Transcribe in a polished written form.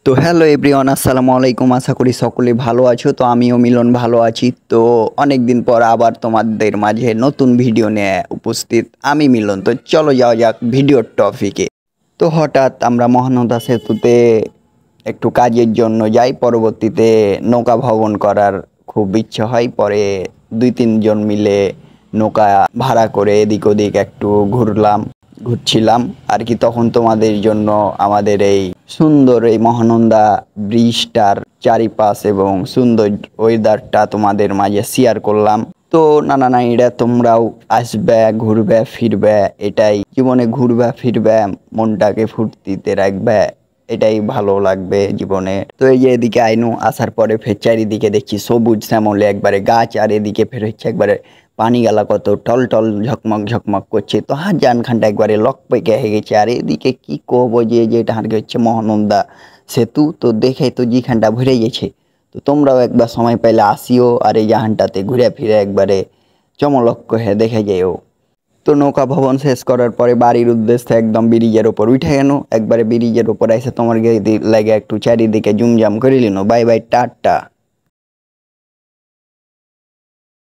তো hello everyone, আসসালামু আলাইকুম। আশা করি সকলে ভালো আছো। তো আমিও মিলন ভালো আছি। তো অনেক দিন পর আবার তোমাদের মাঝে নতুন ভিডিও নিয়ে উপস্থিত আমি মিলন। তো চলো যাওয়া যাক ভিডিওর টপিকে। তো হঠাৎ আমরা মহানন্দা সেতুতে একটু কাজের জন্য যাই, পরবর্তীতে নৌকা ভ্রমণ করার খুব ইচ্ছে হয়। পরে 2-3 জন মিলে নৌকা ভাড়া করে এদিক ওদিক একটু ঘুরছিলাম আর কি। তখন তোমাদের জন্য আমাদের এই সুন্দর এই মহানন্দা ব্রিজটার চারিপাশ এবং সুন্দর ওয়েদারটা তোমাদের মাঝে শেয়ার করলাম। তো নানানাইরা তোমরাও আসবে, ঘুরবে ফিরবে, এটাই জীবনে, ঘুরবে ফিরবে, মনটাকে ফুর্তিতে রাখবে, এটাই ভালো লাগবে জীবনে। তো এই যে এদিকে আইনু আসার পরে ফের চারিদিকে দেখছি সবুজ শ্যামলে একবারে গাছ, আর এদিকে ফের হচ্ছে একবারে পানি গালা কত টল টল ঝকমক ঝকমক করছে। তো জান খানটা একবারে লক পেকে হয়ে গেছে। আর এদিকে কি কব যে যেটা হাঁটকে হচ্ছে মহানন্দা সেতু, তো দেখে তো জিখানটা ভরে গেছে। তো তোমরাও একবার সময় পেলে আসিও আর এই জাহানটাতে ঘুরে ফিরে একবারে চমলক্ষ হয়ে দেখে যেও। তো নৌকা ভবন শেষ করার পরে বাড়ির উদ্দেশ্যে একদম ব্রিজের ওপর উঠে গেল। একবারে ব্রিজের ওপর এসে তোমার লাগে একটু চারিদিকে জুমজাম করে নিল। Bye bye, tata.